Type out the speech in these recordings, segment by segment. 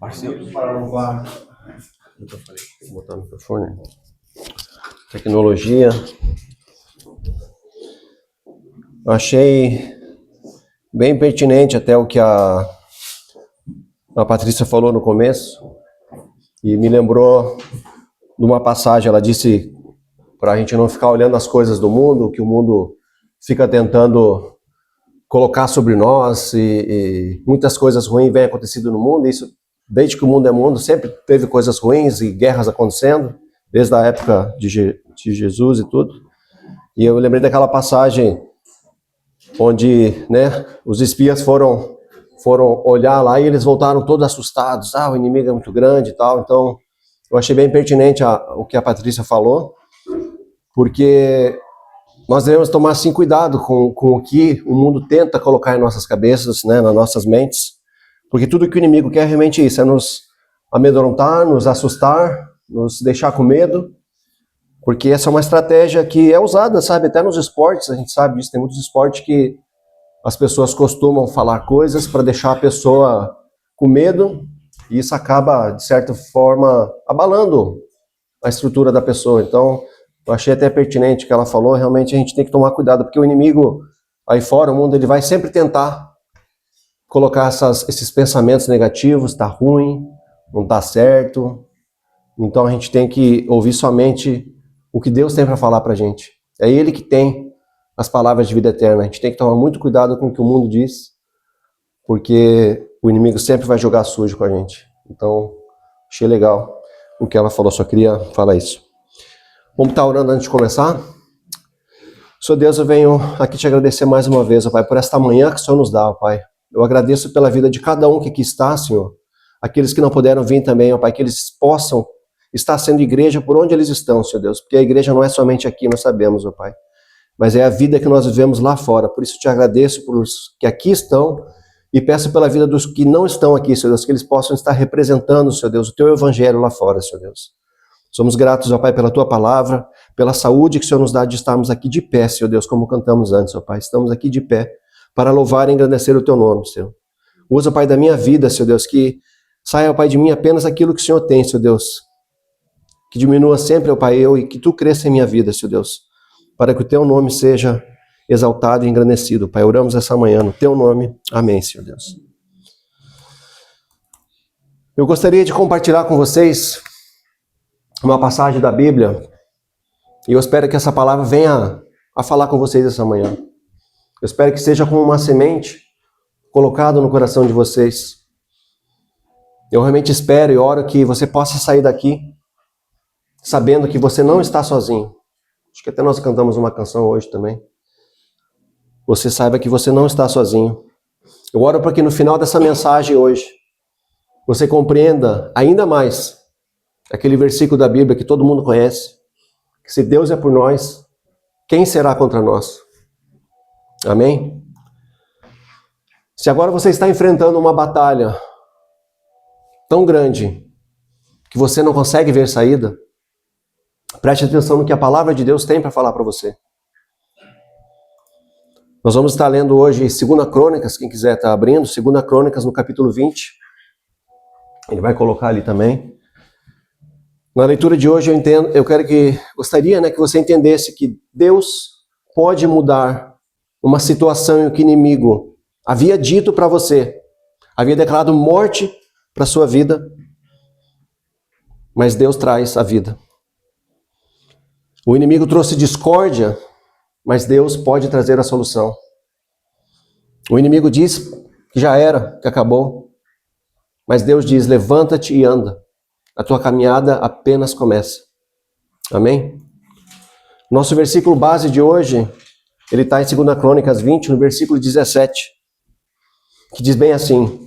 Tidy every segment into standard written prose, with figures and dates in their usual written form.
Parceiros para louvar. Vou botar o microfone. Tecnologia. Eu achei bem pertinente até o que a Patrícia falou no começo. E me lembrou de uma passagem. Ela disse para a gente não ficar olhando as coisas do mundo, que o mundo fica tentando colocar sobre nós, e muitas coisas ruins vêm acontecendo no mundo. Isso, desde que o mundo é mundo, sempre teve coisas ruins e guerras acontecendo, desde a época de Jesus e tudo. E eu lembrei daquela passagem onde, né, os espias foram olhar lá e eles voltaram todos assustados. O inimigo é muito grande e tal. Então, eu achei bem pertinente o que a Patrícia falou, porque nós devemos tomar, assim, cuidado com o que o mundo tenta colocar em nossas cabeças, né, nas nossas mentes, porque tudo que o inimigo quer realmente é isso, é nos amedrontar, nos assustar, nos deixar com medo, porque essa é uma estratégia que é usada, sabe, até nos esportes, a gente sabe disso, tem muitos esportes que as pessoas costumam falar coisas para deixar a pessoa com medo, e isso acaba, de certa forma, abalando a estrutura da pessoa. Então, eu achei até pertinente o que ela falou. Realmente a gente tem que tomar cuidado, porque o inimigo aí fora, o mundo, ele vai sempre tentar colocar esses pensamentos negativos, tá ruim, não tá certo. Então a gente tem que ouvir somente o que Deus tem para falar pra gente. É Ele que tem as palavras de vida eterna. A gente tem que tomar muito cuidado com o que o mundo diz, porque o inimigo sempre vai jogar sujo com a gente. Então, achei legal o que ela falou, só queria falar isso. Vamos estar orando antes de começar? Senhor Deus, eu venho aqui te agradecer mais uma vez, ó Pai, por esta manhã que o Senhor nos dá, ó Pai. Eu agradeço pela vida de cada um que aqui está, Senhor. Aqueles que não puderam vir também, ó Pai, que eles possam estar sendo igreja por onde eles estão, Senhor Deus. Porque a igreja não é somente aqui, nós sabemos, ó Pai. Mas é a vida que nós vivemos lá fora. Por isso eu te agradeço por os que aqui estão e peço pela vida dos que não estão aqui, Senhor Deus, que eles possam estar representando, Senhor Deus, o Teu Evangelho lá fora, Senhor Deus. Somos gratos, ó Pai, pela Tua palavra, pela saúde que o Senhor nos dá de estarmos aqui de pé, Senhor Deus, como cantamos antes, ó Pai. Estamos aqui de pé para louvar e engrandecer o Teu nome, Senhor. Usa, Pai, da minha vida, Senhor Deus, que saia, ó Pai, de mim apenas aquilo que o Senhor tem, Senhor Deus. Que diminua sempre, ó Pai, eu, e que Tu cresça em minha vida, Senhor Deus, para que o Teu nome seja exaltado e engrandecido, Pai. Oramos essa manhã no Teu nome. Amém, Senhor Deus. Eu gostaria de compartilhar com vocês uma passagem da Bíblia, e eu espero que essa palavra venha a falar com vocês essa manhã. Eu espero que seja como uma semente colocada no coração de vocês. Eu realmente espero e oro que você possa sair daqui sabendo que você não está sozinho. Acho que até nós cantamos uma canção hoje também. Você saiba que você não está sozinho. Eu oro para que no final dessa mensagem hoje, você compreenda ainda mais aquele versículo da Bíblia que todo mundo conhece, que se Deus é por nós, quem será contra nós? Amém? Se agora você está enfrentando uma batalha tão grande que você não consegue ver saída, preste atenção no que a palavra de Deus tem para falar para você. Nós vamos estar lendo hoje 2 Crônicas, quem quiser estar abrindo, 2 Crônicas no capítulo 20. Ele vai colocar ali também. Na leitura de hoje gostaria que você entendesse que Deus pode mudar uma situação em que o inimigo havia dito para você, havia declarado morte para a sua vida, mas Deus traz a vida. O inimigo trouxe discórdia, mas Deus pode trazer a solução. O inimigo diz que já era, que acabou, mas Deus diz: levanta-te e anda. A tua caminhada apenas começa. Amém? Nosso versículo base de hoje, ele está em 2 Crônicas 20, no versículo 17, que diz bem assim: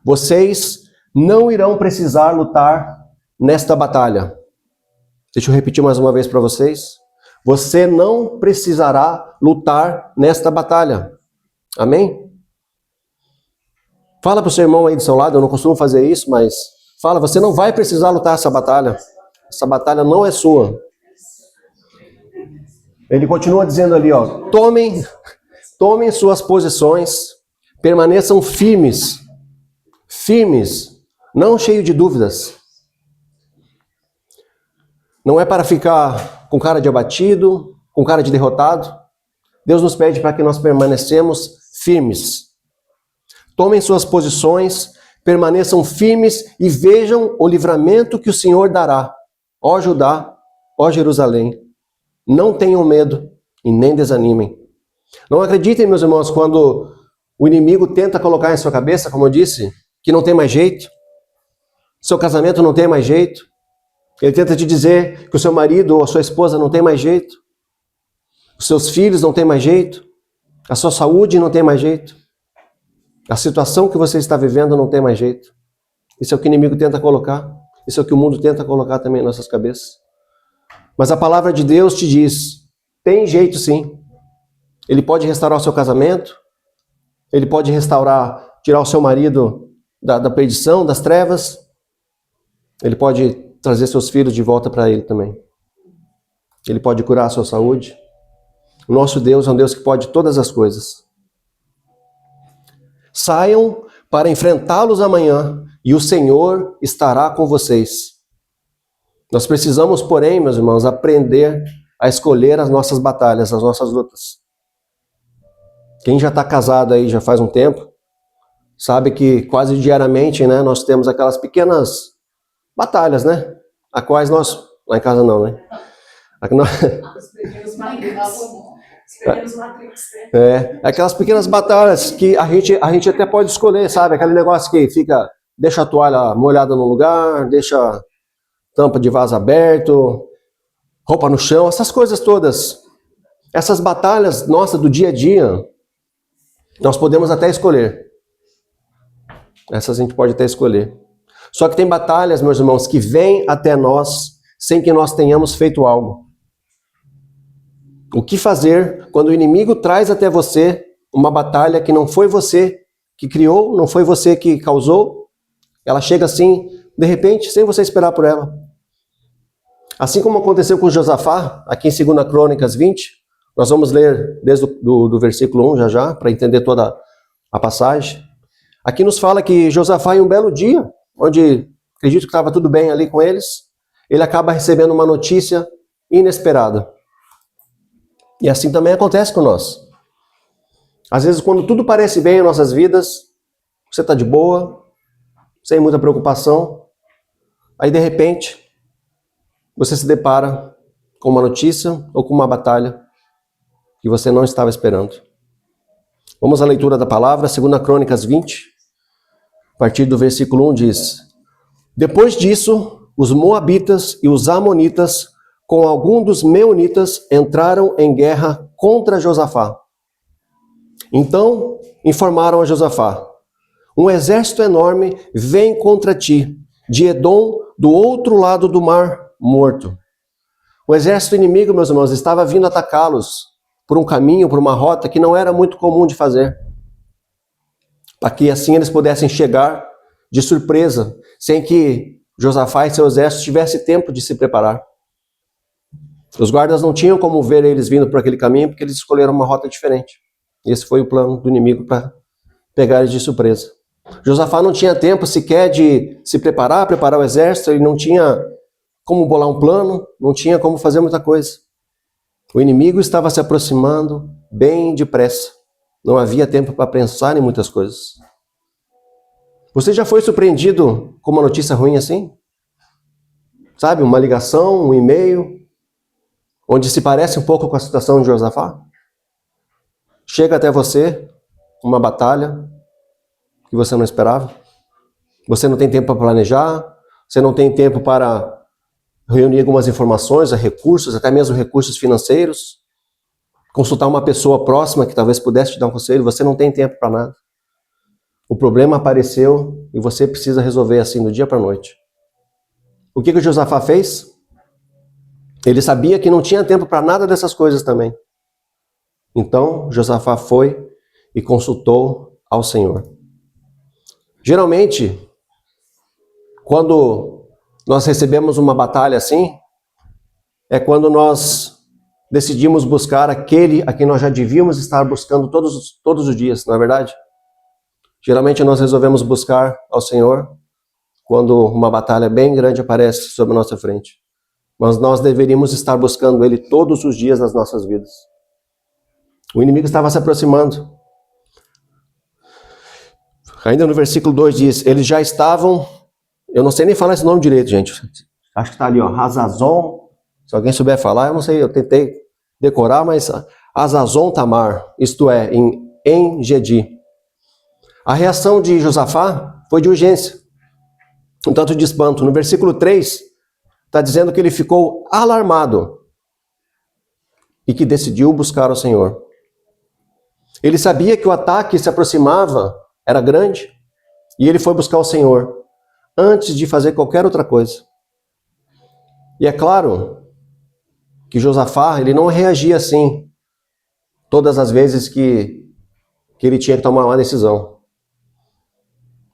vocês não irão precisar lutar nesta batalha. Deixa eu repetir mais uma vez para vocês. Você não precisará lutar nesta batalha. Amém? Fala para o seu irmão aí do seu lado, eu não costumo fazer isso, mas fala, você não vai precisar lutar essa batalha. Essa batalha não é sua. Ele continua dizendo ali, ó, tomem suas posições, Permaneçam firmes. Firmes, não cheio de dúvidas. Não é para ficar com cara de abatido, com cara de derrotado. Deus nos pede para que nós permanecemos firmes. Tomem suas posições, permaneçam firmes e vejam o livramento que o Senhor dará. Ó Judá, ó Jerusalém, não tenham medo e nem desanimem. Não acreditem, meus irmãos, quando o inimigo tenta colocar em sua cabeça, como eu disse, que não tem mais jeito, seu casamento não tem mais jeito. Ele tenta te dizer que o seu marido ou a sua esposa não tem mais jeito, os seus filhos não tem mais jeito, a sua saúde não tem mais jeito, a situação que você está vivendo não tem mais jeito. Isso é o que o inimigo tenta colocar, isso é o que o mundo tenta colocar também em nossas cabeças. Mas a palavra de Deus te diz, tem jeito sim. Ele pode restaurar o seu casamento, ele pode restaurar, tirar o seu marido da perdição, das trevas, ele pode trazer seus filhos de volta para ele também. Ele pode curar a sua saúde. O nosso Deus é um Deus que pode todas as coisas. Saiam para enfrentá-los amanhã e o Senhor estará com vocês. Nós precisamos, porém, meus irmãos, aprender a escolher as nossas batalhas, as nossas lutas. Quem já está casado aí já faz um tempo, sabe que quase diariamente, né, nós temos aquelas pequenas batalhas, né? A quais nós... Lá em casa não, né? Aquelas pequenas batalhas que a gente até pode escolher, sabe? Aquele negócio que fica, deixa a toalha molhada no lugar, deixa a tampa de vaso aberto, roupa no chão, essas coisas todas. Essas batalhas nossas do dia a dia, nós podemos até escolher. Essas a gente pode até escolher. Só que tem batalhas, meus irmãos, que vêm até nós sem que nós tenhamos feito algo. O que fazer quando o inimigo traz até você uma batalha que não foi você que criou, não foi você que causou? Ela chega assim, de repente, sem você esperar por ela. Assim como aconteceu com Josafá, aqui em 2 Crônicas 20, nós vamos ler desde do versículo 1 já, para entender toda a passagem. Aqui nos fala que Josafá, em um belo dia, onde acredito que estava tudo bem ali com eles, ele acaba recebendo uma notícia inesperada. E assim também acontece com nós. Às vezes, quando tudo parece bem em nossas vidas, você está de boa, sem muita preocupação, aí de repente, você se depara com uma notícia ou com uma batalha que você não estava esperando. Vamos à leitura da palavra, 2 Crônicas 20, a partir do versículo 1 diz: Depois disso, os moabitas e os amonitas, com algum dos meunitas, entraram em guerra contra Josafá. Então, informaram a Josafá: um exército enorme vem contra ti, de Edom, do outro lado do mar morto. O exército inimigo, meus irmãos, estava vindo atacá-los por um caminho, por uma rota que não era muito comum de fazer, para que assim eles pudessem chegar de surpresa, sem que Josafá e seu exército tivessem tempo de se preparar. Os guardas não tinham como ver eles vindo por aquele caminho, porque eles escolheram uma rota diferente. Esse foi o plano do inimigo para pegar eles de surpresa. Josafá não tinha tempo sequer de se preparar o exército, ele não tinha como bolar um plano, não tinha como fazer muita coisa. O inimigo estava se aproximando bem depressa. Não havia tempo para pensar em muitas coisas. Você já foi surpreendido com uma notícia ruim assim? Sabe, uma ligação, um e-mail, onde se parece um pouco com a situação de Josafá? Chega até você uma batalha que você não esperava. Você não tem tempo para planejar, você não tem tempo para reunir algumas informações, recursos, até mesmo recursos financeiros, consultar uma pessoa próxima que talvez pudesse te dar um conselho, você não tem tempo para nada. O problema apareceu e você precisa resolver assim do dia para a noite. O que o Josafá fez? Ele sabia que não tinha tempo para nada dessas coisas também. Então, Josafá foi e consultou ao Senhor. Geralmente, quando nós recebemos uma batalha assim, é quando nós decidimos buscar aquele a quem nós já devíamos estar buscando todos os dias, não é verdade? Geralmente nós resolvemos buscar ao Senhor quando uma batalha bem grande aparece sobre a nossa frente. Mas nós deveríamos estar buscando Ele todos os dias das nossas vidas. O inimigo estava se aproximando. Ainda no versículo 2 diz, eles já estavam, eu não sei nem falar esse nome direito, gente. Acho que está ali, ó, Hazazon. Se alguém souber falar, eu não sei, eu tentei decorar, mas Hazazon Tamar, isto é, em En-Gedi. A reação de Josafá foi de urgência, um tanto de espanto. No versículo 3, está dizendo que ele ficou alarmado e que decidiu buscar o Senhor. Ele sabia que o ataque se aproximava, era grande, e ele foi buscar o Senhor antes de fazer qualquer outra coisa. E é claro que Josafá, ele não reagia assim todas as vezes que ele tinha que tomar uma decisão.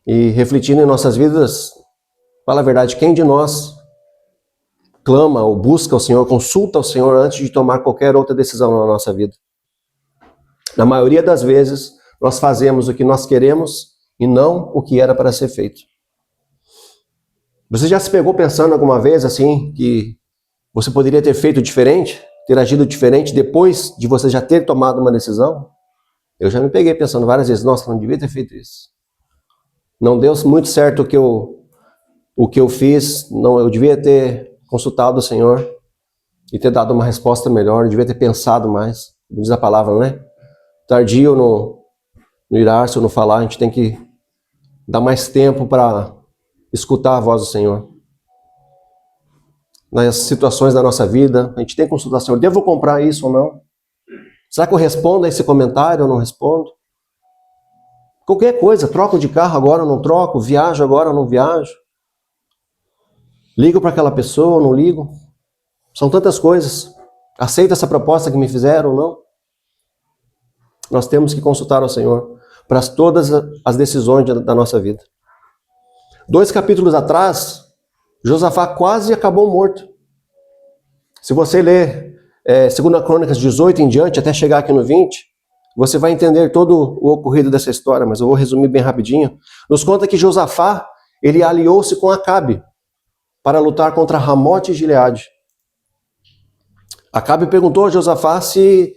E refletindo em nossas vidas, fala a verdade, quem de nós clama ou busca o Senhor, consulta o Senhor antes de tomar qualquer outra decisão na nossa vida? Na maioria das vezes, nós fazemos o que nós queremos e não o que era para ser feito. Você já se pegou pensando alguma vez assim, que você poderia ter feito diferente, ter agido diferente depois de você já ter tomado uma decisão? Eu já me peguei pensando várias vezes, nossa, não devia ter feito isso. Não deu muito certo o que eu fiz, não, eu devia ter consultado o Senhor e ter dado uma resposta melhor, eu devia ter pensado mais, diz a palavra, né? Tardio no irar-se ou no falar, a gente tem que dar mais tempo para escutar a voz do Senhor. Nas situações da nossa vida, a gente tem que consultar o Senhor, devo comprar isso ou não? Será que eu respondo a esse comentário ou não respondo? Qualquer coisa, troco de carro agora ou não troco, viajo agora ou não viajo? Ligo para aquela pessoa ou não ligo? São tantas coisas. Aceito essa proposta que me fizeram ou não? Nós temos que consultar ao Senhor para todas as decisões da nossa vida. 2 capítulos atrás, Josafá quase acabou morto. Se você ler 2 Crônicas 18 em diante, até chegar aqui no 20, você vai entender todo o ocorrido dessa história, mas eu vou resumir bem rapidinho. Nos conta que Josafá, ele aliou-se com Acabe para lutar contra Ramote e Gileade. Acabe perguntou a Josafá se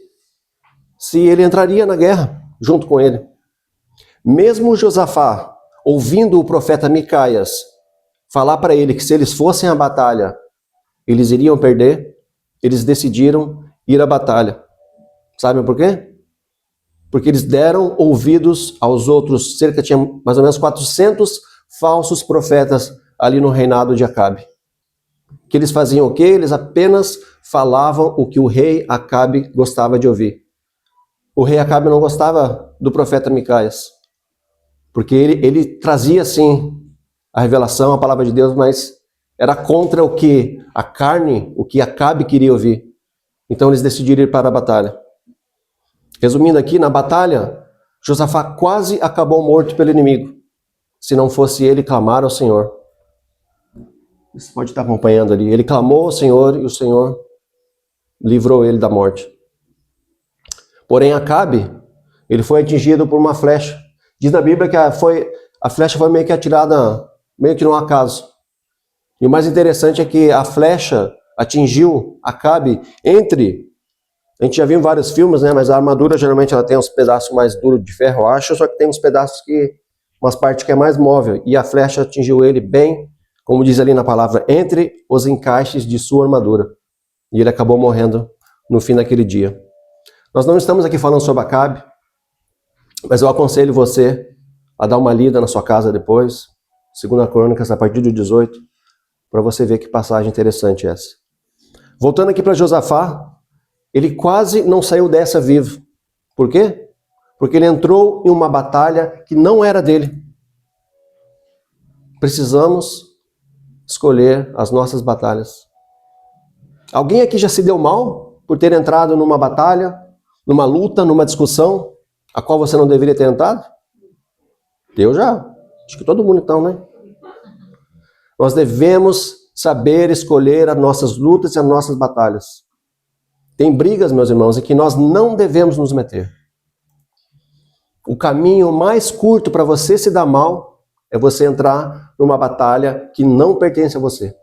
ele entraria na guerra junto com ele. Mesmo Josafá, ouvindo o profeta Micaias falar para ele que se eles fossem à batalha, eles iriam perder, eles decidiram ir à batalha. Sabem por quê? Porque eles deram ouvidos aos outros, tinha mais ou menos 400 falsos profetas ali no reinado de Acabe. Que eles faziam o quê? Eles apenas falavam o que o rei Acabe gostava de ouvir. O rei Acabe não gostava do profeta Micaias, porque ele trazia, sim, a revelação, a palavra de Deus, mas era contra o que a carne, o que Acabe queria ouvir. Então eles decidiram ir para a batalha. Resumindo aqui, na batalha, Josafá quase acabou morto pelo inimigo, se não fosse ele clamar ao Senhor. Você pode estar acompanhando ali. Ele clamou ao Senhor e o Senhor livrou ele da morte. Porém, Acabe, ele foi atingido por uma flecha. Diz na Bíblia que a flecha foi meio que atirada, meio que no acaso. E o mais interessante é que a flecha atingiu Acabe a gente já viu em vários filmes, né? Mas a armadura geralmente ela tem uns pedaços mais duros de ferro, eu acho, só que tem uns pedaços umas partes que é mais móvel. E a flecha atingiu ele bem, como diz ali na palavra, entre os encaixes de sua armadura. E ele acabou morrendo no fim daquele dia. Nós não estamos aqui falando sobre Acabe, mas eu aconselho você a dar uma lida na sua casa depois, 2 Crônicas, a partir do 18, para você ver que passagem interessante é essa. Voltando aqui para Josafá, ele quase não saiu dessa vivo. Por quê? Porque ele entrou em uma batalha que não era dele. Precisamos escolher as nossas batalhas. Alguém aqui já se deu mal por ter entrado numa batalha, numa luta, numa discussão, a qual você não deveria ter entrado? Eu já. Acho que todo mundo então, né? Nós devemos saber escolher as nossas lutas e as nossas batalhas. Tem brigas, meus irmãos, em que nós não devemos nos meter. O caminho mais curto para você se dar mal é você entrar numa batalha que não pertence a você.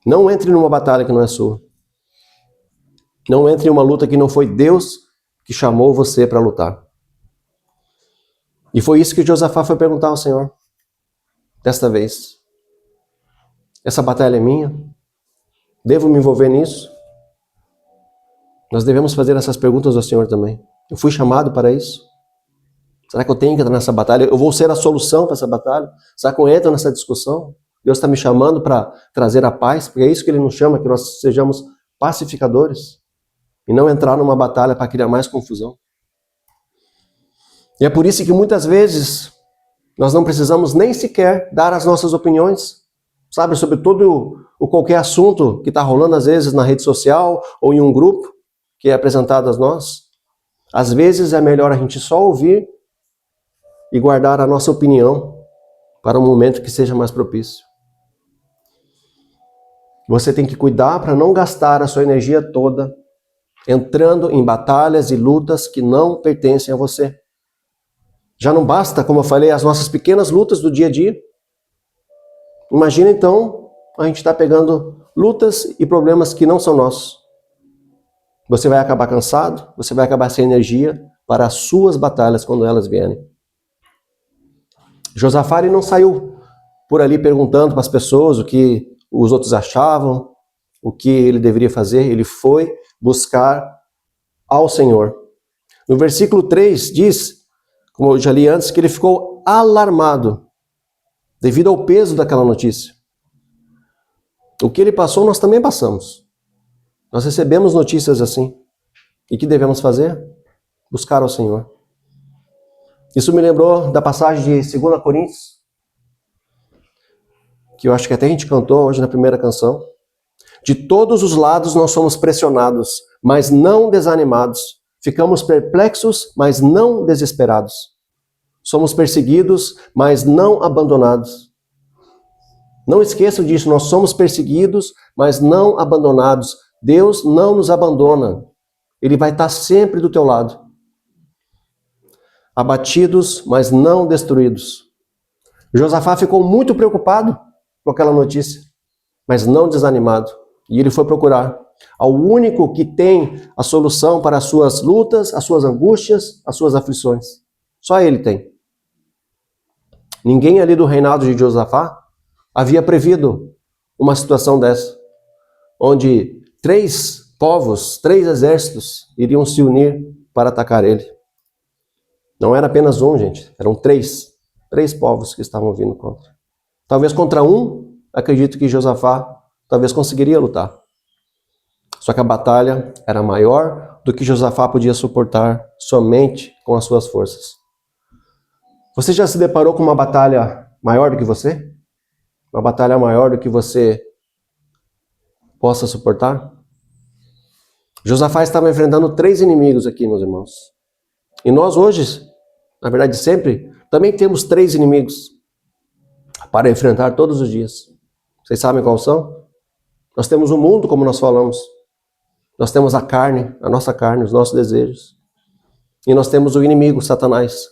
Não entre numa batalha que não é sua. Não entre em uma luta que não foi Deus que chamou você para lutar. E foi isso que Josafá foi perguntar ao Senhor. Desta vez. Essa batalha é minha? Devo me envolver nisso? Nós devemos fazer essas perguntas ao Senhor também. Eu fui chamado para isso? Será que eu tenho que entrar nessa batalha? Eu vou ser a solução para essa batalha? Será que eu entro nessa discussão? Deus está me chamando para trazer a paz? Porque é isso que Ele nos chama, que nós sejamos pacificadores. E não entrar numa batalha para criar mais confusão. E é por isso que muitas vezes nós não precisamos nem sequer dar as nossas opiniões, sabe, sobre todo o qualquer assunto que está rolando às vezes na rede social ou em um grupo que é apresentado a nós. Às vezes é melhor a gente só ouvir e guardar a nossa opinião para um momento que seja mais propício. Você tem que cuidar para não gastar a sua energia toda entrando em batalhas e lutas que não pertencem a você. Já não basta, como eu falei, as nossas pequenas lutas do dia a dia. Imagina então, a gente está pegando lutas e problemas que não são nossos. Você vai acabar cansado, você vai acabar sem energia para as suas batalhas quando elas vierem. Josafá não saiu por ali perguntando para as pessoas o que os outros achavam, o que ele deveria fazer. Ele foi buscar ao Senhor. No versículo 3 diz, como eu já li antes, que ele ficou alarmado devido ao peso daquela notícia. O que ele passou, nós também passamos. Nós recebemos notícias assim. E o que devemos fazer? Buscar ao Senhor. Isso me lembrou da passagem de 2 Coríntios, que eu acho que até a gente cantou hoje na primeira canção. De todos os lados nós somos pressionados, mas não desanimados. Ficamos perplexos, mas não desesperados. Somos perseguidos, mas não abandonados. Não esqueçam disso, nós somos perseguidos, mas não abandonados. Deus não nos abandona. Ele vai estar sempre do teu lado. Abatidos, mas não destruídos. Josafá ficou muito preocupado com aquela notícia, mas não desanimado. E ele foi procurar ao único que tem a solução para as suas lutas, as suas angústias, as suas aflições. Só ele tem. Ninguém ali do reinado de Josafá havia previsto uma situação dessa, onde 3 povos, 3 exércitos iriam se unir para atacar ele. Não era apenas um, gente, eram 3 povos que estavam vindo contra. Talvez contra um, acredito que Josafá talvez conseguiria lutar. Só que a batalha era maior do que Josafá podia suportar somente com as suas forças. Você já se deparou com uma batalha maior do que você? Uma batalha maior do que você possa suportar? Josafá estava enfrentando 3 inimigos aqui, meus irmãos. E nós hoje, na verdade sempre, também temos 3 inimigos para enfrentar todos os dias. Vocês sabem quais são? Nós temos o mundo, como nós falamos. Nós temos a carne, a nossa carne, os nossos desejos. E nós temos o inimigo, Satanás.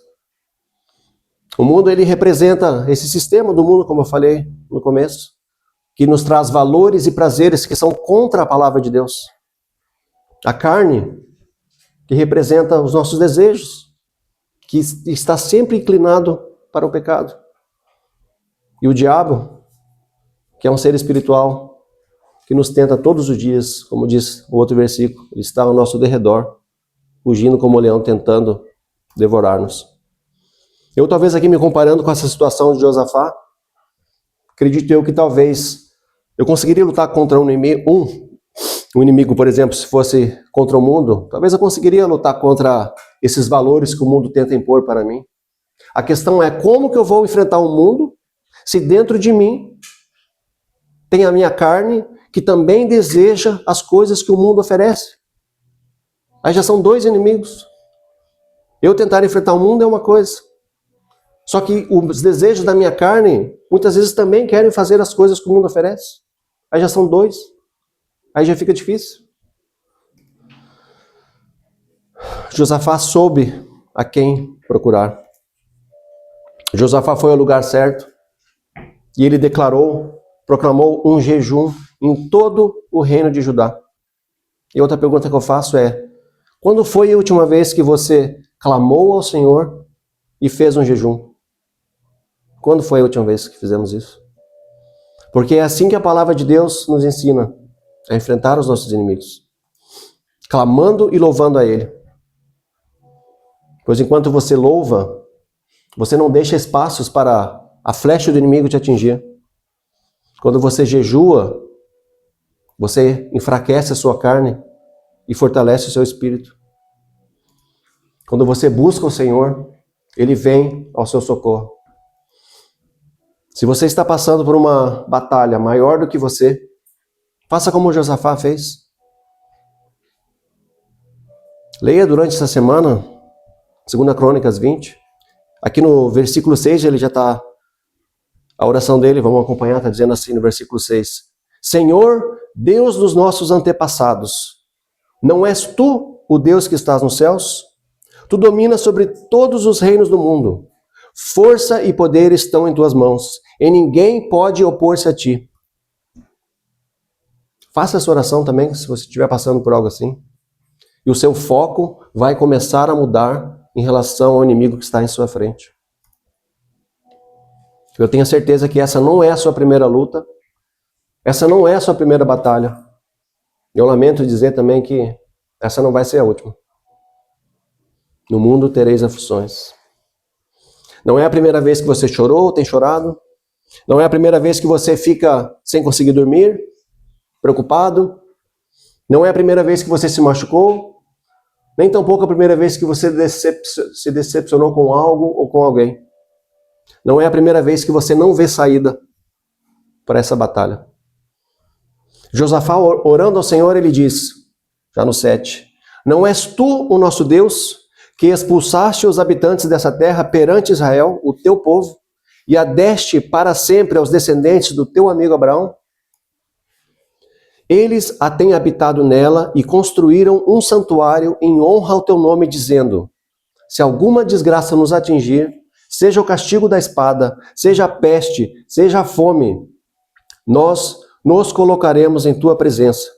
O mundo, ele representa esse sistema do mundo, como eu falei no começo, que nos traz valores e prazeres que são contra a palavra de Deus. A carne, que representa os nossos desejos, que está sempre inclinado para o pecado. E o diabo, que é um ser espiritual, que nos tenta todos os dias, como diz o outro versículo, ele está ao nosso derredor, fugindo como um leão, tentando devorar-nos. Eu talvez aqui me comparando com essa situação de Josafá, acredito eu que talvez eu conseguiria lutar contra um inimigo, por exemplo, se fosse contra o mundo, talvez eu conseguiria lutar contra esses valores que o mundo tenta impor para mim. A questão é como que eu vou enfrentar o mundo se dentro de mim tem a minha carne que também deseja as coisas que o mundo oferece. Aí já são 2 inimigos. Eu tentar enfrentar o mundo é uma coisa. Só que os desejos da minha carne, muitas vezes também querem fazer as coisas que o mundo oferece. Aí já são 2. Aí já fica difícil. Josafá soube a quem procurar. Josafá foi ao lugar certo e ele proclamou um jejum em todo o reino de Judá. E outra pergunta que eu faço é: quando foi a última vez que você clamou ao Senhor e fez um jejum? Quando foi a última vez que fizemos isso? Porque é assim que a palavra de Deus nos ensina a enfrentar os nossos inimigos, clamando e louvando a Ele. Pois enquanto você louva, você não deixa espaços para a flecha do inimigo te atingir. Quando você jejua, você enfraquece a sua carne e fortalece o seu espírito. Quando você busca o Senhor, Ele vem ao seu socorro. Se você está passando por uma batalha maior do que você, faça como Josafá fez. Leia durante essa semana, 2 Crônicas 20. Aqui no versículo 6, ele já está... A oração dele, vamos acompanhar, está dizendo assim no versículo 6. Senhor, Deus dos nossos antepassados, não és tu o Deus que estás nos céus? Tu dominas sobre todos os reinos do mundo. Força e poder estão em tuas mãos, e ninguém pode opor-se a ti. Faça essa oração também, se você estiver passando por algo assim. E o seu foco vai começar a mudar em relação ao inimigo que está em sua frente. Eu tenho certeza que essa não é a sua primeira luta. Essa não é a sua primeira batalha. Eu lamento dizer também que essa não vai ser a última. No mundo tereis aflições. Não é a primeira vez que você chorou ou tem chorado. Não é a primeira vez que você fica sem conseguir dormir, preocupado. Não é a primeira vez que você se machucou. Nem tampouco a primeira vez que você se decepcionou com algo ou com alguém. Não é a primeira vez que você não vê saída para essa batalha. Josafá, orando ao Senhor, ele diz, já no 7, não és tu o nosso Deus, que expulsaste os habitantes dessa terra perante Israel, o teu povo, e a deste para sempre aos descendentes do teu amigo Abraão? Eles a têm habitado nela e construíram um santuário em honra ao teu nome, dizendo, se alguma desgraça nos atingir, seja o castigo da espada, seja a peste, seja a fome, nós nos colocaremos em tua presença,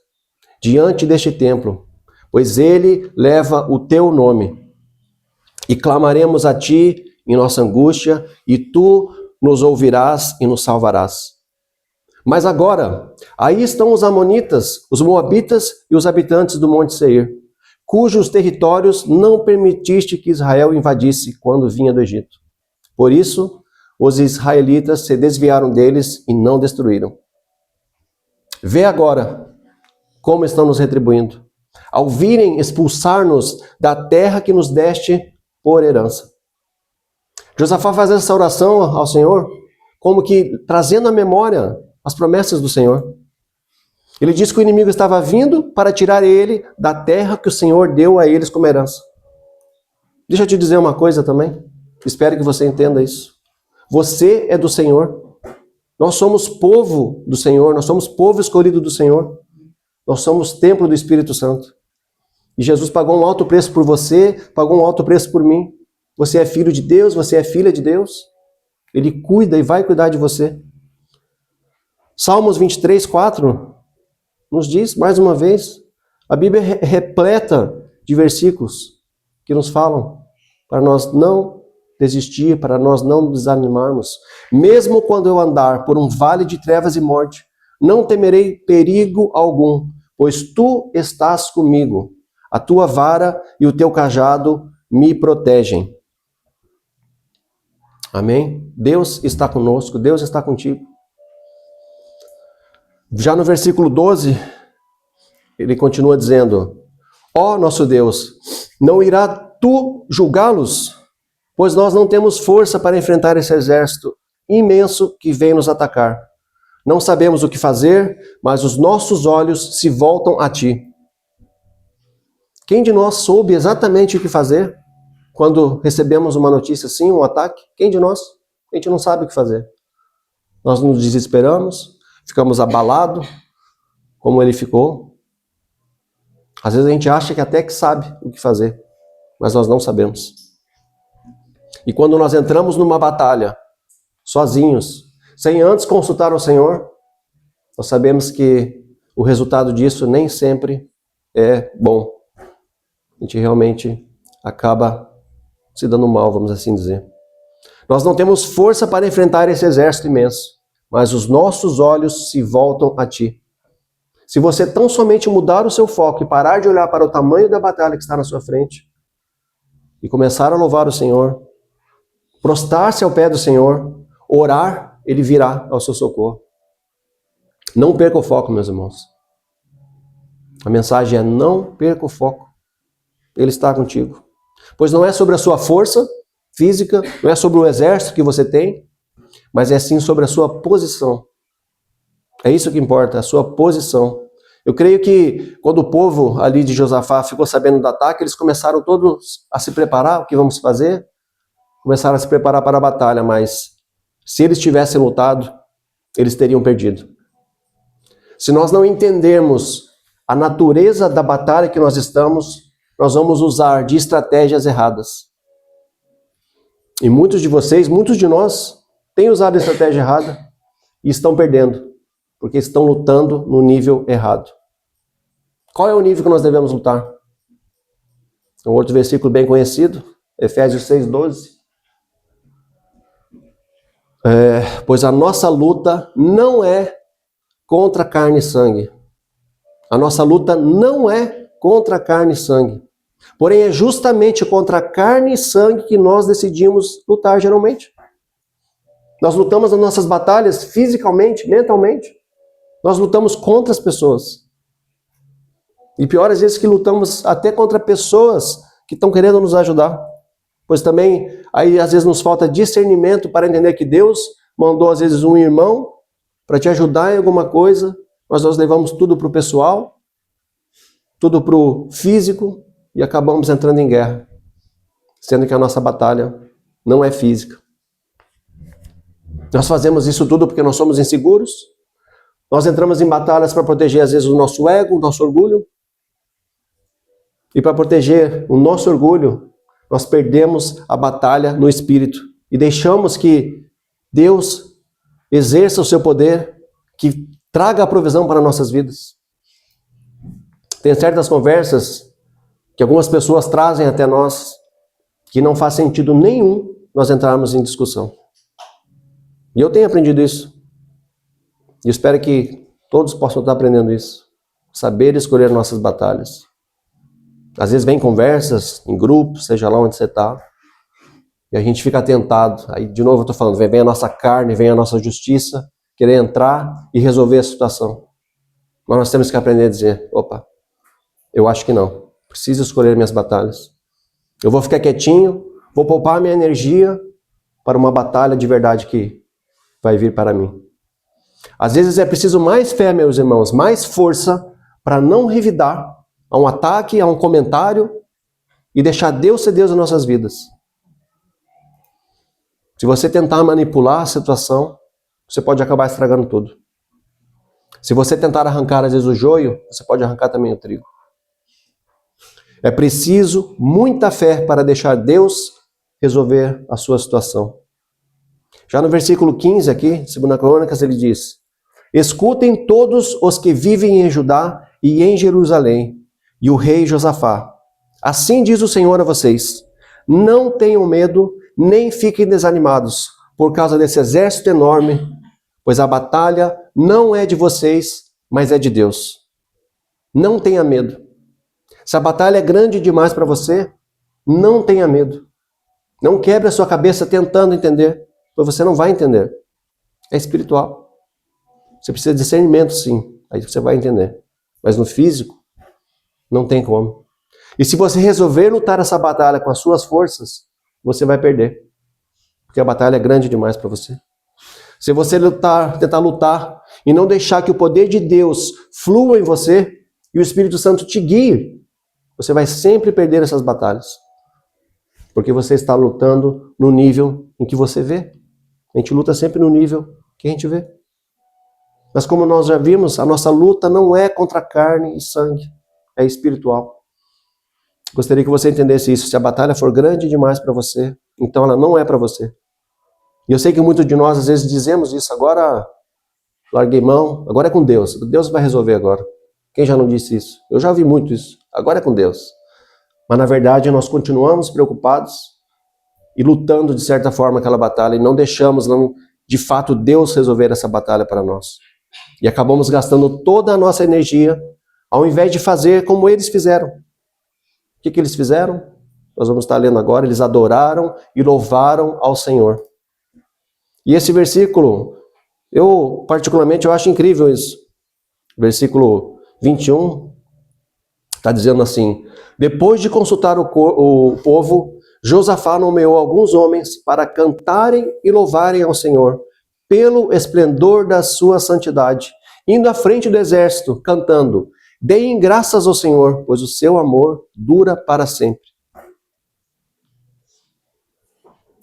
diante deste templo, pois ele leva o teu nome. E clamaremos a ti em nossa angústia, e tu nos ouvirás e nos salvarás. Mas agora, aí estão os amonitas, os moabitas e os habitantes do Monte Seir, cujos territórios não permitiste que Israel invadisse quando vinha do Egito. Por isso, os israelitas se desviaram deles e não destruíram. Vê agora como estão nos retribuindo, ao virem expulsar-nos da terra que nos deste por herança. Josafá faz essa oração ao Senhor, como que trazendo à memória as promessas do Senhor. Ele diz que o inimigo estava vindo para tirar ele da terra que o Senhor deu a eles como herança. Deixa eu te dizer uma coisa também. Espero que você entenda isso. Você é do Senhor. Nós somos povo do Senhor. Nós somos povo escolhido do Senhor. Nós somos templo do Espírito Santo. E Jesus pagou um alto preço por você, pagou um alto preço por mim. Você é filho de Deus, você é filha de Deus. Ele cuida e vai cuidar de você. Salmos 23, 4 nos diz, mais uma vez, a Bíblia é repleta de versículos que nos falam para nós não desistir, para nós não desanimarmos. Mesmo quando eu andar por um vale de trevas e morte, não temerei perigo algum, pois tu estás comigo. A tua vara e o teu cajado me protegem. Amém? Deus está conosco, Deus está contigo. Já no versículo 12, ele continua dizendo, ó nosso Deus, não irá tu julgá-los? Pois nós não temos força para enfrentar esse exército imenso que vem nos atacar. Não sabemos o que fazer, mas os nossos olhos se voltam a ti. Quem de nós soube exatamente o que fazer quando recebemos uma notícia assim, um ataque? Quem de nós? A gente não sabe o que fazer. Nós nos desesperamos, ficamos abalados, como ele ficou. Às vezes a gente acha que até que sabe o que fazer, mas nós não sabemos. E quando nós entramos numa batalha, sozinhos, sem antes consultar o Senhor, nós sabemos que o resultado disso nem sempre é bom. A gente realmente acaba se dando mal, vamos assim dizer. Nós não temos força para enfrentar esse exército imenso, mas os nossos olhos se voltam a Ti. Se você tão somente mudar o seu foco e parar de olhar para o tamanho da batalha que está na sua frente e começar a louvar o Senhor, prostrar-se ao pé do Senhor, orar, Ele virá ao seu socorro. Não perca o foco, meus irmãos. A mensagem é: não perca o foco. Ele está contigo. Pois não é sobre a sua força física, não é sobre o exército que você tem, mas é sim sobre a sua posição. É isso que importa, a sua posição. Eu creio que quando o povo ali de Josafá ficou sabendo do ataque, eles começaram todos a se preparar, o que vamos fazer? Começaram a se preparar para a batalha, mas se eles tivessem lutado, eles teriam perdido. Se nós não entendermos a natureza da batalha que nós estamos, nós vamos usar de estratégias erradas. E muitos de vocês, muitos de nós, têm usado a estratégia errada e estão perdendo, porque estão lutando no nível errado. Qual é o nível que nós devemos lutar? Um outro versículo bem conhecido, Efésios 6:12. Pois a nossa luta não é contra carne e sangue. A nossa luta não é contra carne e sangue. Porém, é justamente contra a carne e sangue que nós decidimos lutar geralmente. Nós lutamos nas nossas batalhas fisicamente, mentalmente. Nós lutamos contra as pessoas. E pior, às vezes, que lutamos até contra pessoas que estão querendo nos ajudar. Pois também, aí às vezes nos falta discernimento para entender que Deus mandou às vezes um irmão para te ajudar em alguma coisa, mas nós levamos tudo para o pessoal, tudo para o físico e acabamos entrando em guerra, sendo que a nossa batalha não é física. Nós fazemos isso tudo porque nós somos inseguros, nós entramos em batalhas para proteger às vezes o nosso ego, o nosso orgulho, e para proteger o nosso orgulho, nós perdemos a batalha no espírito e deixamos que Deus exerça o seu poder, que traga a provisão para nossas vidas. Tem certas conversas que algumas pessoas trazem até nós que não faz sentido nenhum nós entrarmos em discussão. E eu tenho aprendido isso. E eu espero que todos possam estar aprendendo isso. Saber escolher nossas batalhas. Às vezes vem conversas em grupos, seja lá onde você está, e a gente fica tentado. Aí, de novo, eu estou falando, vem a nossa carne, vem a nossa justiça, querer entrar e resolver a situação. Mas nós temos que aprender a dizer, opa, eu acho que não. Preciso escolher minhas batalhas. Eu vou ficar quietinho, vou poupar minha energia para uma batalha de verdade que vai vir para mim. Às vezes é preciso mais fé, meus irmãos, mais força para não revidar a um ataque, a um comentário e deixar Deus ser Deus nas nossas vidas. Se você tentar manipular a situação, você pode acabar estragando tudo. Se você tentar arrancar às vezes o joio, você pode arrancar também o trigo. É preciso muita fé para deixar Deus resolver a sua situação. Já no versículo 15 aqui, 2 Crônicas, ele diz: escutem todos os que vivem em Judá e em Jerusalém, e o rei Josafá. Assim diz o Senhor a vocês: não tenham medo, nem fiquem desanimados por causa desse exército enorme, pois a batalha não é de vocês, mas é de Deus. Não tenha medo. Se a batalha é grande demais para você, não tenha medo. Não quebre a sua cabeça tentando entender, pois você não vai entender. É espiritual. Você precisa de discernimento, sim. Aí você vai entender. Mas no físico, não tem como. E se você resolver lutar essa batalha com as suas forças, você vai perder. Porque a batalha é grande demais para você. Se você tentar lutar e não deixar que o poder de Deus flua em você e o Espírito Santo te guie, você vai sempre perder essas batalhas. Porque você está lutando no nível em que você vê. A gente luta sempre no nível que a gente vê. Mas como nós já vimos, a nossa luta não é contra carne e sangue, é espiritual. Gostaria que você entendesse isso. Se a batalha for grande demais para você, então ela não é para você. E eu sei que muitos de nós às vezes dizemos isso, agora larguei mão, agora é com Deus. Deus vai resolver agora. Quem já não disse isso? Eu já ouvi muito isso. Agora é com Deus. Mas na verdade nós continuamos preocupados e lutando de certa forma aquela batalha e não deixamos de fato Deus resolver essa batalha para nós. E acabamos gastando toda a nossa energia ao invés de fazer como eles fizeram. O que eles fizeram? Nós vamos estar lendo agora. Eles adoraram e louvaram ao Senhor. E esse versículo, particularmente eu acho incrível isso. Versículo 21 está dizendo assim: depois de consultar o povo, Josafá nomeou alguns homens para cantarem e louvarem ao Senhor pelo esplendor da sua santidade, indo à frente do exército, cantando: deem graças ao Senhor, pois o seu amor dura para sempre.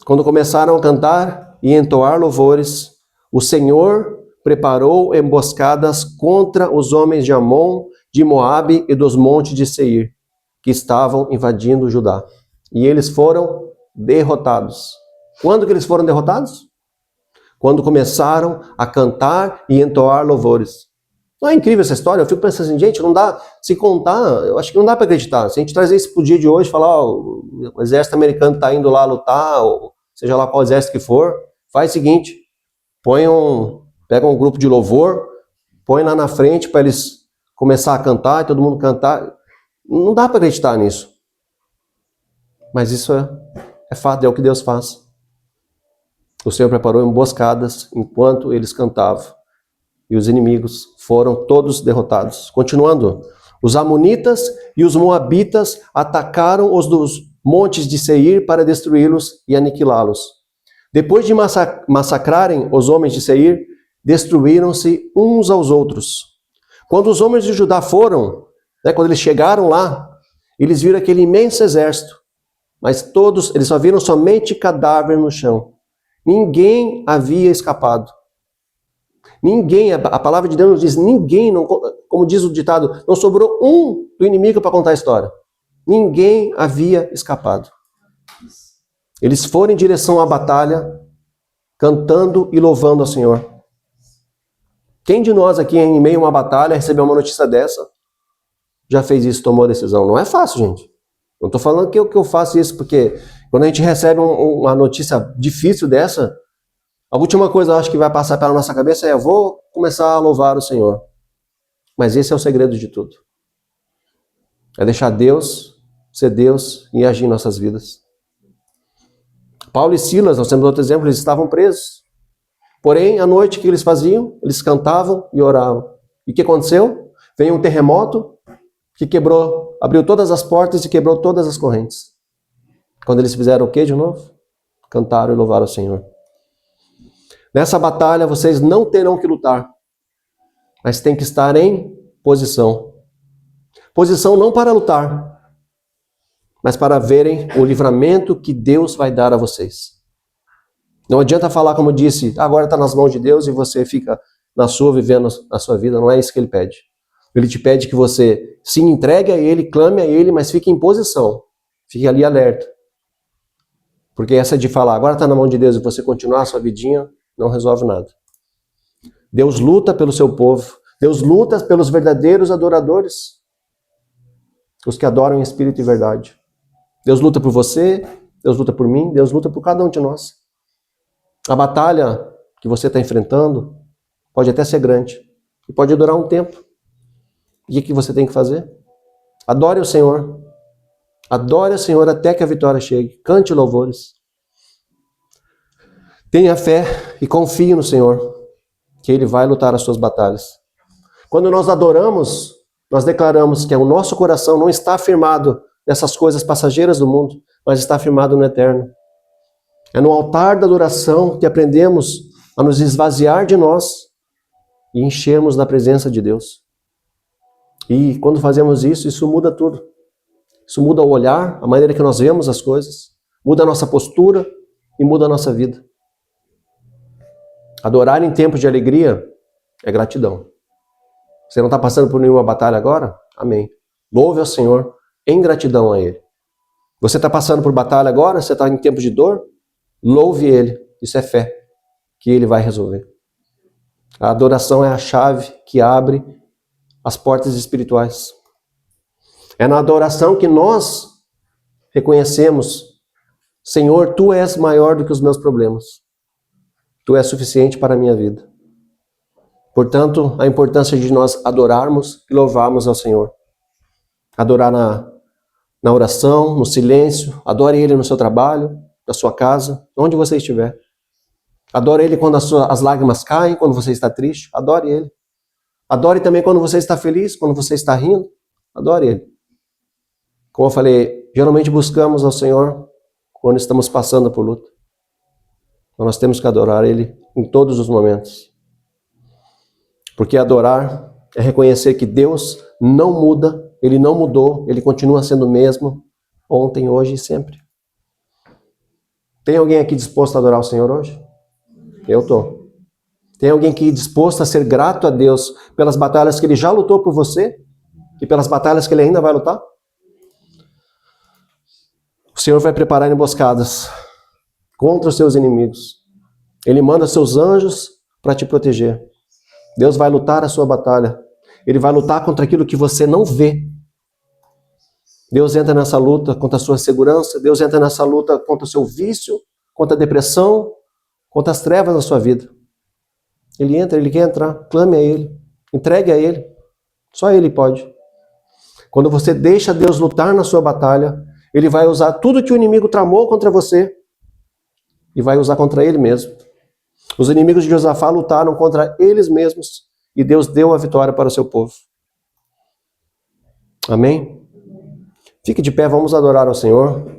Quando começaram a cantar e entoar louvores, o Senhor preparou emboscadas contra os homens de Amon, de Moabe e dos montes de Seir, que estavam invadindo Judá. E eles foram derrotados. Quando que eles foram derrotados? Quando começaram a cantar e entoar louvores. Não é incrível essa história? Eu fico pensando assim, gente, não dá, se contar, eu acho que não dá para acreditar. Se a gente trazer isso para o dia de hoje, falar, o exército americano está indo lá lutar, ou seja lá qual exército que for, faz o seguinte, pega um grupo de louvor, põe lá na frente para eles começar a cantar, e todo mundo cantar. Não dá para acreditar nisso. Mas isso é fato, é o que Deus faz. O Senhor preparou emboscadas enquanto eles cantavam. E os inimigos foram todos derrotados. Continuando, os amonitas e os moabitas atacaram os dos montes de Seir para destruí-los e aniquilá-los. Depois de massacrarem os homens de Seir, destruíram-se uns aos outros. Quando os homens de Judá foram, quando eles chegaram lá, eles viram aquele imenso exército, mas eles só viram somente cadáver no chão. Ninguém havia escapado. Ninguém, a palavra de Deus nos diz, ninguém, como diz o ditado, não sobrou um do inimigo para contar a história. Ninguém havia escapado. Eles foram em direção à batalha, cantando e louvando ao Senhor. Quem de nós aqui, em meio a uma batalha, recebeu uma notícia dessa, já fez isso, tomou a decisão? Não é fácil, gente. Não estou falando que eu faço isso, porque quando a gente recebe uma notícia difícil dessa, a última coisa eu acho que vai passar pela nossa cabeça é: eu vou começar a louvar o Senhor. Mas esse é o segredo de tudo. É deixar Deus ser Deus e agir em nossas vidas. Paulo e Silas, nós temos outro exemplo, eles estavam presos. Porém, à noite, o que eles faziam? Eles cantavam e oravam. E o que aconteceu? Veio um terremoto que abriu todas as portas e quebrou todas as correntes. Quando eles fizeram o quê de novo? Cantaram e louvaram o Senhor. Nessa batalha vocês não terão que lutar, mas tem que estar em posição. Posição não para lutar, mas para verem o livramento que Deus vai dar a vocês. Não adianta falar, como eu disse, agora está nas mãos de Deus e você fica na sua, vivendo a sua vida. Não é isso que Ele pede. Ele te pede que você se entregue a Ele, clame a Ele, mas fique em posição. Fique ali alerta. Porque essa de falar, agora está na mão de Deus e você continuar a sua vidinha, não resolve nada. Deus luta pelo seu povo. Deus luta pelos verdadeiros adoradores. Os que adoram em espírito e verdade. Deus luta por você, Deus luta por mim, Deus luta por cada um de nós. A batalha que você está enfrentando pode até ser grande. E pode durar um tempo. E o que você tem que fazer? Adore o Senhor. Adore o Senhor até que a vitória chegue. Cante louvores. Tenha fé e confie no Senhor, que Ele vai lutar as suas batalhas. Quando nós adoramos, nós declaramos que o nosso coração não está firmado nessas coisas passageiras do mundo, mas está firmado no eterno. É no altar da adoração que aprendemos a nos esvaziar de nós e enchermos da presença de Deus. E quando fazemos isso, isso muda tudo. Isso muda o olhar, a maneira que nós vemos as coisas, muda a nossa postura e muda a nossa vida. Adorar em tempos de alegria é gratidão. Você não está passando por nenhuma batalha agora? Amém. Louve ao Senhor em gratidão a Ele. Você está passando por batalha agora? Você está em tempo de dor? Louve Ele. Isso é fé, que Ele vai resolver. A adoração é a chave que abre as portas espirituais. É na adoração que nós reconhecemos: Senhor, Tu és maior do que os meus problemas. Tu és suficiente para a minha vida. Portanto, a importância de nós adorarmos e louvarmos ao Senhor. Adorar na oração, no silêncio. Adore Ele no seu trabalho, na sua casa, onde você estiver. Adore Ele quando as lágrimas caem, quando você está triste. Adore Ele. Adore também quando você está feliz, quando você está rindo. Adore Ele. Como eu falei, geralmente buscamos ao Senhor quando estamos passando por luta. Mas nós temos que adorar Ele em todos os momentos. Porque adorar é reconhecer que Deus não muda, Ele não mudou, Ele continua sendo o mesmo, ontem, hoje e sempre. Tem alguém aqui disposto a adorar o Senhor hoje? Eu estou. Tem alguém aqui disposto a ser grato a Deus pelas batalhas que Ele já lutou por você e pelas batalhas que Ele ainda vai lutar? O Senhor vai preparar emboscadas contra os seus inimigos. Ele manda seus anjos para te proteger. Deus vai lutar a sua batalha. Ele vai lutar contra aquilo que você não vê. Deus entra nessa luta contra a sua segurança. Deus entra nessa luta contra o seu vício, contra a depressão, contra as trevas da sua vida. Ele entra, Ele quer entrar. Clame a Ele. Entregue a Ele. Só Ele pode. Quando você deixa Deus lutar na sua batalha, Ele vai usar tudo que o inimigo tramou contra você e vai usar contra Ele mesmo. Os inimigos de Josafá lutaram contra eles mesmos e Deus deu a vitória para o seu povo. Amém? Fique de pé, vamos adorar ao Senhor.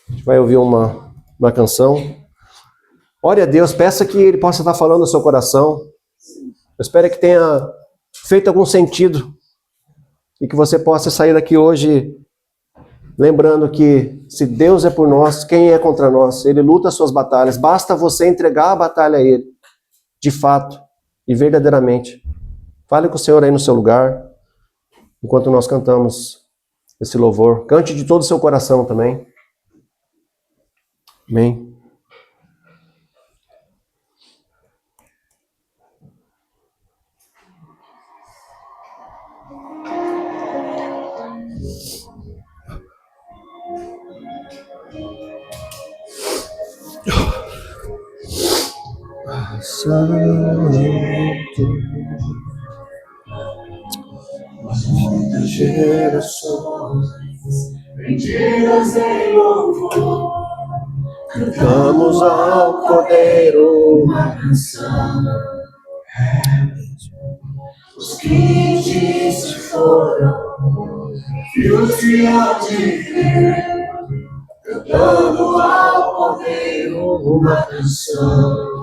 A gente vai ouvir uma canção. Ore a Deus, peça que Ele possa estar falando no seu coração. Eu espero que tenha feito algum sentido e que você possa sair daqui hoje lembrando que se Deus é por nós, quem é contra nós? Ele luta as suas batalhas. Basta você entregar a batalha a Ele, de fato e verdadeiramente. Fale com o Senhor aí no seu lugar, enquanto nós cantamos esse louvor. Cante de todo o seu coração também. Amém. Santo, muitas gerações vendidas em louvor, cantamos ao Cordeiro uma canção. Os que de se foram, filhos de Deus, cantando ao Cordeiro uma canção.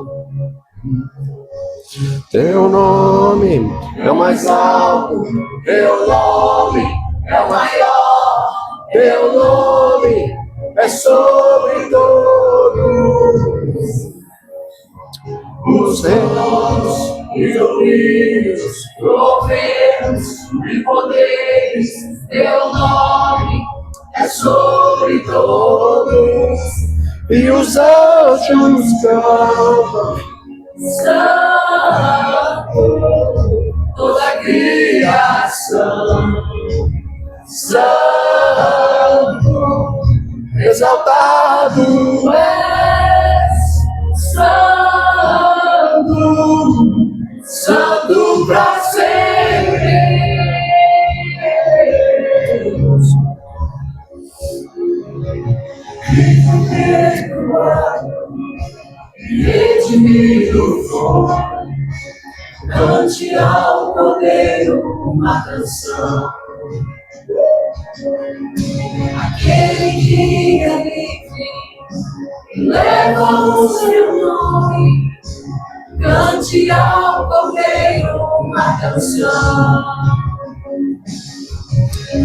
Teu nome é o mais alto, teu nome é o maior, teu nome é sobre todos os reinos e domínios, governos e poderes. Teu nome é sobre todos e os anjos cantam. Santo, toda a criação, Santo, exaltado és, Santo, Santo para sempre. Redimido foi, cante ao Cordeiro uma canção. Aquele que é livre leva o seu nome, cante ao Cordeiro uma canção.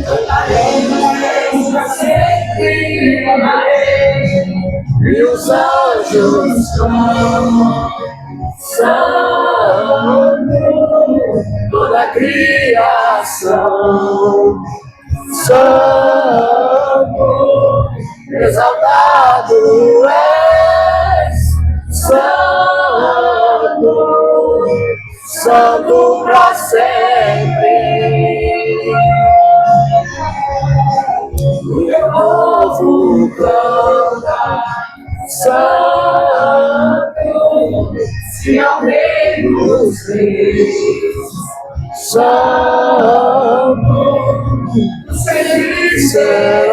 Cantaremos para sempre, e os anjos clamam, Santo, toda a criação, Santo, exaltado és, Santo, Santo pra sempre. O meu povo canta, Santo, se ao meio dos reis, Santo, feliz será.